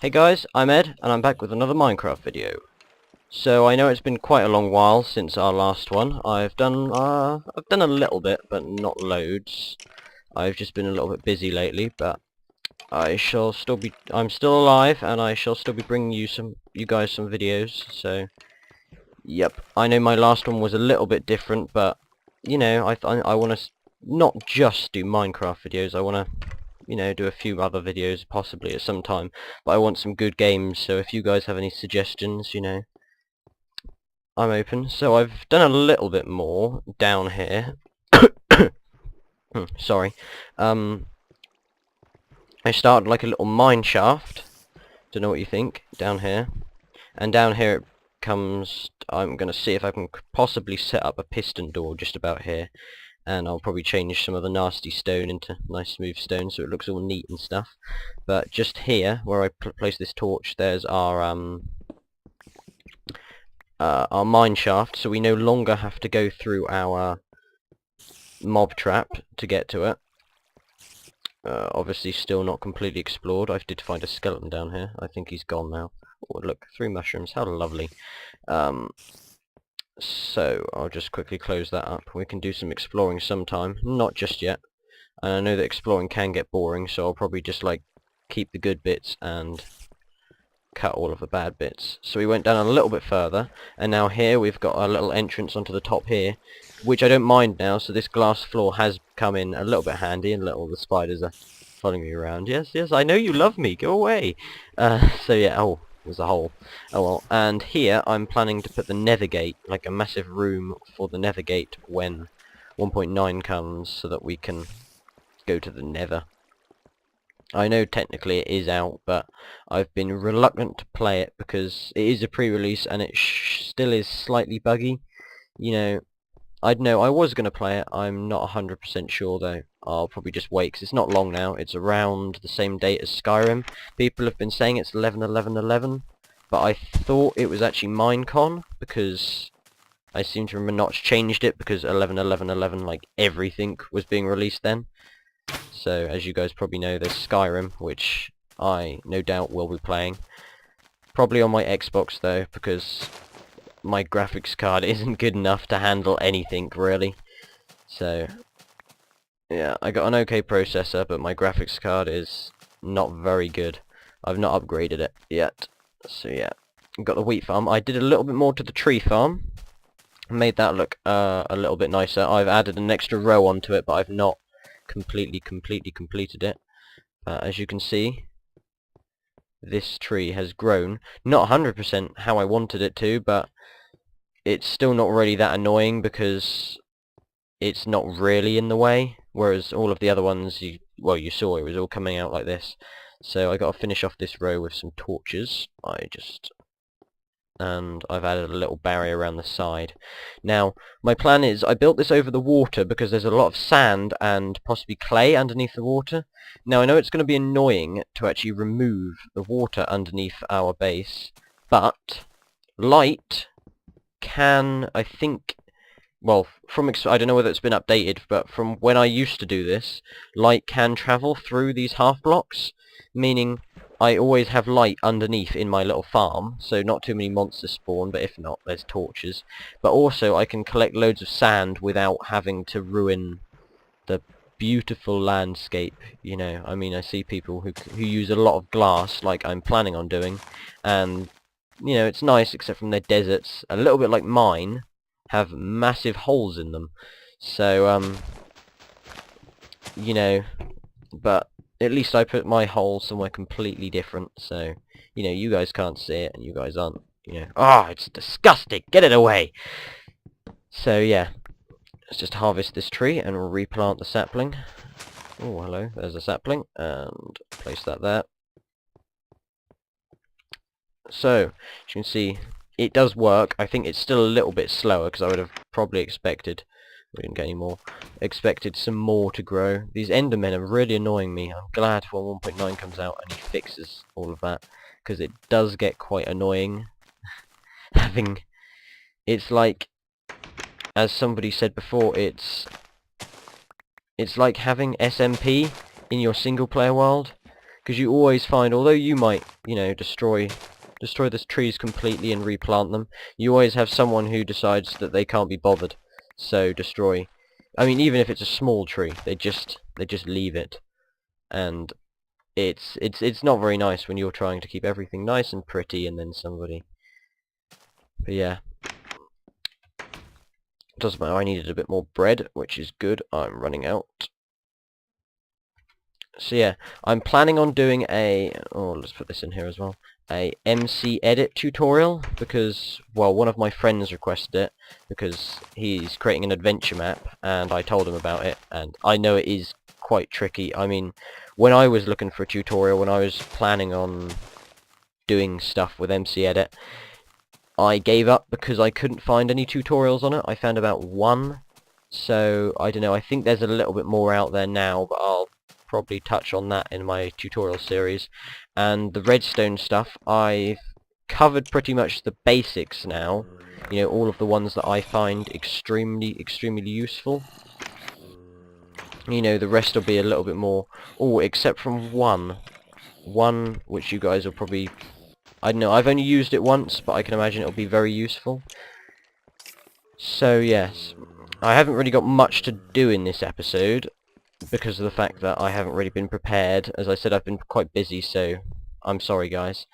Hey guys, I'm Ed, and I'm back with another Minecraft video. So I know it's been quite a long while since our last one. I've done a little bit, but not loads. I've just been a little bit busy lately, but I'm still alive, and I shall still be bringing you guys some videos. So, yep, I know my last one was a little bit different, but you know, I want to not just do Minecraft videos. I want to do a few other videos possibly at some time, but I want some good games, so if you guys have any suggestions, I'm open. So I've done a little bit more down here. Sorry. I started like a little mine shaft. Don't know what you think, down here. And down here it comes, I'm going to see if I can possibly set up a piston door just about here. And I'll probably change some of the nasty stone into nice smooth stone so it looks all neat and stuff. But just here, where I place this torch, there's our mine shaft, so we no longer have to go through our mob trap to get to it. Obviously still not completely explored. I did find a skeleton down here. I think he's gone now. Oh look, 3 mushrooms, how lovely. So I'll just quickly close that up. We can do some exploring sometime, not just yet. And I know that exploring can get boring, so I'll probably just like keep the good bits and cut all of the bad bits. So we went down a little bit further, and now here we've got a little entrance onto the top here, which I don't mind now, so this glass floor has come in a little bit handy, and the spiders are following me around. Yes, yes, I know you love me, go away! So yeah, oh, there's a hole. Oh well, and here I'm planning to put the nether gate, like a massive room for the nether gate when 1.9 comes, so that we can go to the nether. I know technically it is out, but I've been reluctant to play it because it is a pre-release and it still is slightly buggy. I know I was going to play it, I'm not 100% sure though. I'll probably just wait because it's not long now. It's around the same date as Skyrim. People have been saying it's 11/11/11, but I thought it was actually Minecon because I seem to remember Notch changed it because 11/11/11, like everything was being released then. So as you guys probably know, there's Skyrim, which I no doubt will be playing. Probably on my Xbox though, because my graphics card isn't good enough to handle anything really. So yeah, I got an okay processor, but my graphics card is not very good. I've not upgraded it yet. So yeah, got the wheat farm. I did a little bit more to the tree farm. Made that look a little bit nicer. I've added an extra row onto it, but I've not completely completed it. As you can see, this tree has grown. Not 100% how I wanted it to, but it's still not really that annoying because it's not really in the way, whereas all of the other ones, you saw it was all coming out like this. So I got to finish off this row with some torches. And I've added a little barrier around the side. Now, my plan is, I built this over the water because there's a lot of sand and possibly clay underneath the water. Now, I know it's going to be annoying to actually remove the water underneath our base, but light can, I think, well, I don't know whether it's been updated, but from when I used to do this, light can travel through these half blocks, meaning I always have light underneath in my little farm, so not too many monsters spawn, but if not, there's torches. But also, I can collect loads of sand without having to ruin the beautiful landscape, I mean, I see people who use a lot of glass, like I'm planning on doing, and, it's nice, except from their deserts, a little bit like mine, have massive holes in them. So, but at least I put my hole somewhere completely different, so, you guys can't see it, and you guys aren't, it's disgusting! Get it away! So, yeah, let's just harvest this tree, and replant the sapling. Oh, hello, there's a sapling, and place that there. So, as you can see, it does work. I think it's still a little bit slower, because I would have probably expected, we didn't get any more, expected some more to grow. These endermen are really annoying me. I'm glad when 1.9 comes out and he fixes all of that, because it does get quite annoying it's like, as somebody said before, it's like having SMP in your single player world. Because you always find, although you might, you know, destroy the trees completely and replant them, you always have someone who decides that they can't be bothered, so destroy. I mean, even if it's a small tree, they just leave it, and it's not very nice when you're trying to keep everything nice and pretty, and then somebody. But yeah, doesn't matter. I needed a bit more bread, which is good. I'm running out. So yeah, I'm planning on doing a, oh, let's put this in here as well, a MC edit tutorial, because, well, one of my friends requested it, because he's creating an adventure map, and I told him about it, and I know it is quite tricky. I mean, when I was looking for a tutorial, when I was planning on doing stuff with MC edit, I gave up because I couldn't find any tutorials on it. I found about one, so I don't know, I think there's a little bit more out there now, but I'll probably touch on that in my tutorial series. And the redstone stuff, I've covered pretty much the basics now, you know, all of the ones that I find extremely useful. You know, the rest will be a little bit more, oh, except from one which you guys will probably, I don't know, I've only used it once, but I can imagine it'll be very useful. So yes, I haven't really got much to do in this episode, because of the fact that I haven't really been prepared. As I said, I've been quite busy, so I'm sorry guys.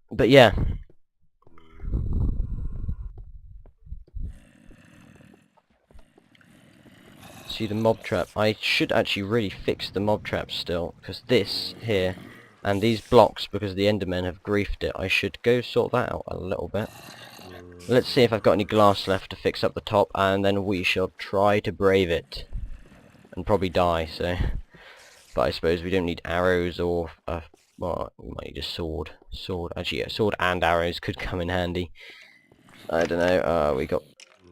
But yeah. See the mob trap. I should actually really fix the mob trap still, because this here, and these blocks, because the Endermen have griefed it, I should go sort that out a little bit. Let's see if I've got any glass left to fix up the top, and then we shall try to brave it. And probably die, so... But I suppose we don't need arrows or... well, we might need a sword. Actually, yeah, sword and arrows could come in handy. I don't know, we got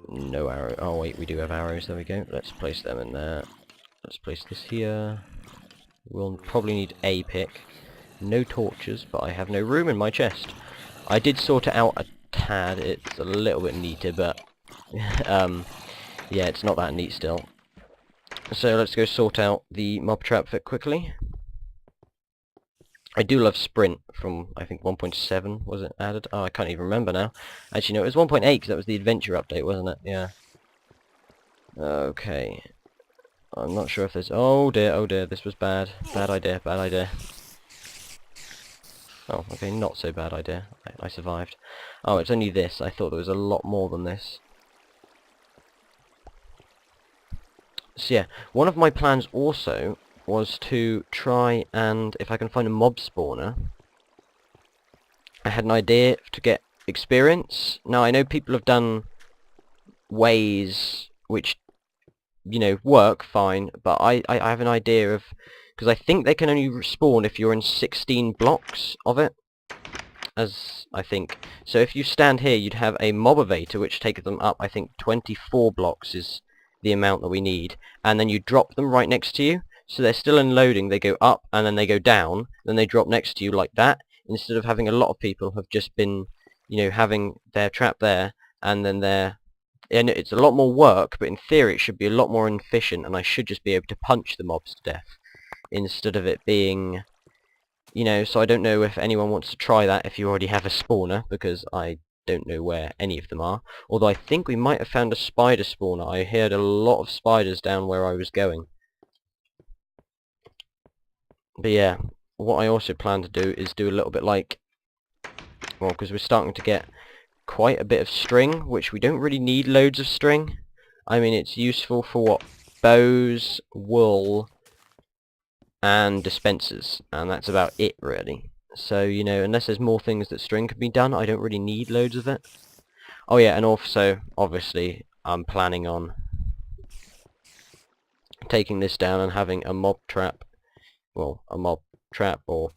no arrow. Oh wait, we do have arrows, there we go. Let's place them in there. Let's place this here. We'll probably need a pick. No torches, but I have no room in my chest. I did sort it out a tad, it's a little bit neater, but... yeah, it's not that neat still. So let's go sort out the mob trap fit quickly. I do love sprint from, I think, 1.7 was it added? Oh, I can't even remember now. Actually, no, it was 1.8 because that was the adventure update, wasn't it? Yeah. Okay. I'm not sure if there's... oh dear, this was bad. Bad idea. Oh, okay, not so bad idea. I survived. Oh, it's only this. I thought there was a lot more than this. So yeah, one of my plans also was to try and, if I can find a mob spawner, I had an idea to get experience. Now I know people have done ways which, you know, work fine, but I have an idea of, because I think they can only spawn if you're in 16 blocks of it, as I think. So if you stand here, you'd have a mob-evator which takes them up, I think 24 blocks is the amount that we need, and then you drop them right next to you, so they're still in loading. They go up and then they go down, then they drop next to you like that, instead of having a lot of people have just been, you know, having their trap there, and then and it's a lot more work, but in theory it should be a lot more efficient, and I should just be able to punch the mobs to death, instead of it being, you know. So I don't know if anyone wants to try that if you already have a spawner, because I don't know where any of them are. Although I think we might have found a spider spawner. I heard a lot of spiders down where I was going. But yeah, what I also plan to do is do a little bit like, well, because we're starting to get quite a bit of string, which we don't really need loads of string. I mean, it's useful for what? Bows, wool, and dispensers, and that's about it really. So, you know, unless there's more things that string can be done, I don't really need loads of it. Oh yeah, and also, obviously, I'm planning on taking this down and having a mob trap, well, a mob trap or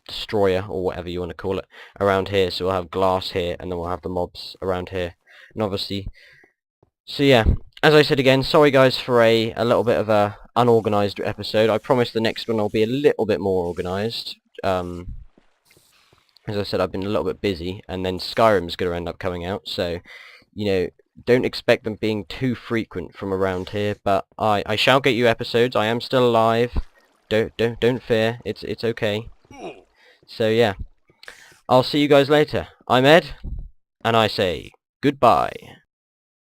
destroyer or whatever you want to call it around here. So we'll have glass here, and then we'll have the mobs around here, and obviously, so yeah, as I said again, sorry guys for a little bit of a unorganised episode. I promise the next one will be a little bit more organised. As I said, I've been a little bit busy, and then Skyrim's going to end up coming out, so, you know, don't expect them being too frequent from around here, but I shall get you episodes. I am still alive. Don't fear. It's okay. So yeah, I'll see you guys later. I'm Ed, and I say goodbye.